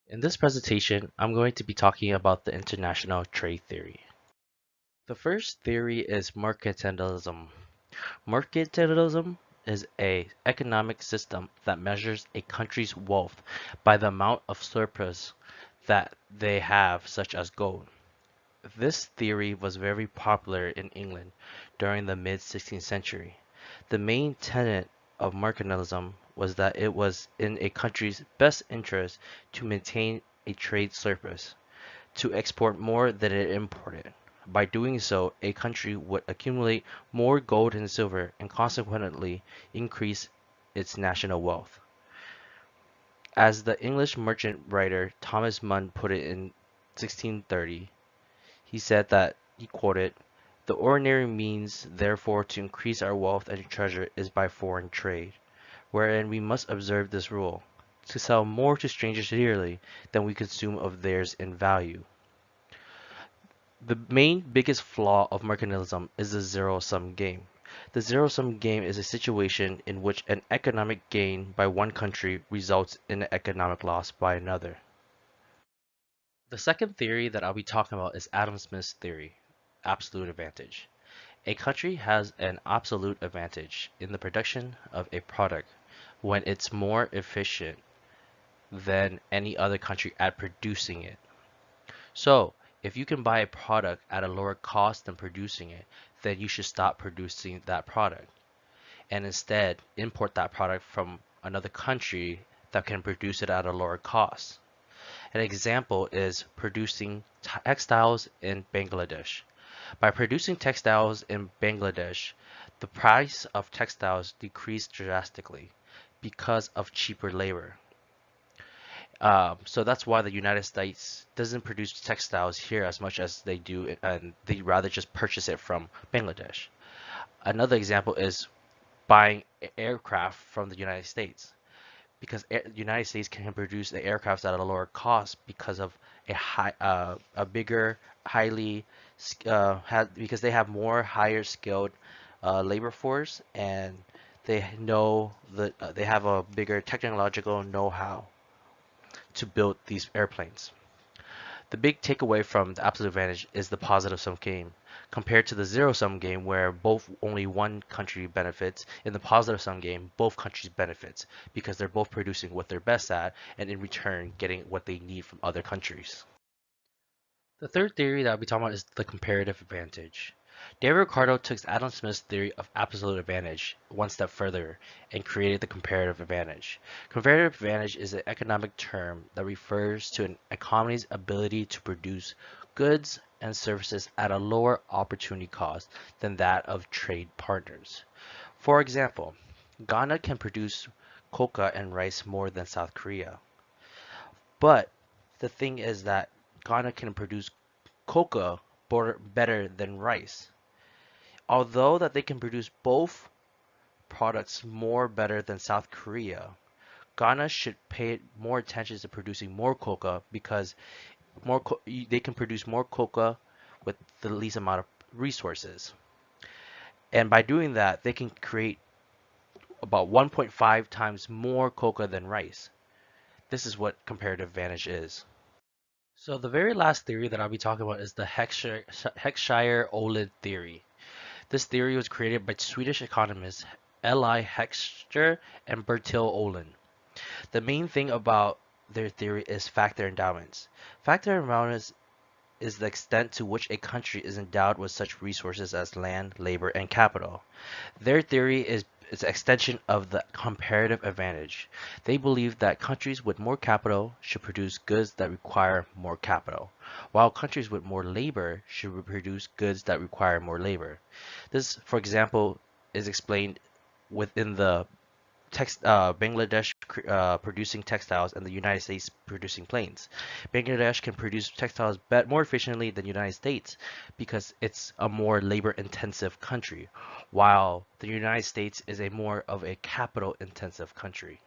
In this presentation, I'm going to be talking about the international trade theory. The first theory is mercantilism. Mercantilism is a economic system that measures a country's wealth by the amount of surplus that they have, such as gold. This theory was very popular in England during the mid-16th century. The main tenet of mercantilism was that it was in a country's best interest to maintain a trade surplus, to export more than it imported. By doing so, a country would accumulate more gold and silver and consequently increase its national wealth. As the English merchant writer Thomas Munn put it in 1630, he said that, he quoted, "The ordinary means, therefore, to increase our wealth and treasure is by foreign trade, wherein we must observe this rule, to sell more to strangers dearly than we consume of theirs in value." The main biggest flaw of mercantilism is the zero-sum game. The zero-sum game is a situation in which an economic gain by one country results in an economic loss by another. The second theory that I'll be talking about is Adam Smith's theory, absolute advantage. A country has an absolute advantage in the production of a product when it's more efficient than any other country at producing it. So, if you can buy a product at a lower cost than producing it, then you should stop producing that product and instead import that product from another country that can produce it at a lower cost. An example is producing textiles in Bangladesh. By producing textiles in Bangladesh, the price of textiles decreased drastically because of cheaper labor. So that's why the United States doesn't produce textiles here as much as they do, and they rather just purchase it from Bangladesh. Another example is buying aircraft from the United States, because the United States can produce the aircraft at a lower cost because of a bigger, because they have more higher skilled labor force, and they have a bigger technological know-how to build these airplanes. The big takeaway from the absolute advantage is the positive sum game. Compared to the zero sum game where both only one country benefits, in the positive sum game, both countries benefits because they're both producing what they're best at and in return getting what they need from other countries. The third theory that I'll be talking about is the comparative advantage. David Ricardo took Adam Smith's theory of absolute advantage one step further and created the comparative advantage. Comparative advantage is an economic term that refers to an economy's ability to produce goods and services at a lower opportunity cost than that of trade partners. For example, Ghana can produce coca and rice more than South Korea. But the thing is that Ghana can produce coca better than rice. Although that they can produce both products more better than South Korea, Ghana should pay more attention to producing more coca because they can produce more coca with the least amount of resources. And by doing that, they can create about 1.5 times more coca than rice. This is what comparative advantage is. So the very last theory that I'll be talking about is the Heckscher-Ohlin theory. This theory was created by Swedish economists L.I. Heckscher and Bertil Ohlin. The main thing about their theory is factor endowments. Factor endowments is the extent to which a country is endowed with such resources as land, labor, and capital. Their theory is an extension of the comparative advantage. They believe that countries with more capital should produce goods that require more capital, while countries with more labor should produce goods that require more labor. This, for example, is explained within the Bangladesh producing textiles and the United States producing planes. Bangladesh can produce textiles more efficiently than the United States because it's a more labor-intensive country, while the United States is a more of a capital-intensive country.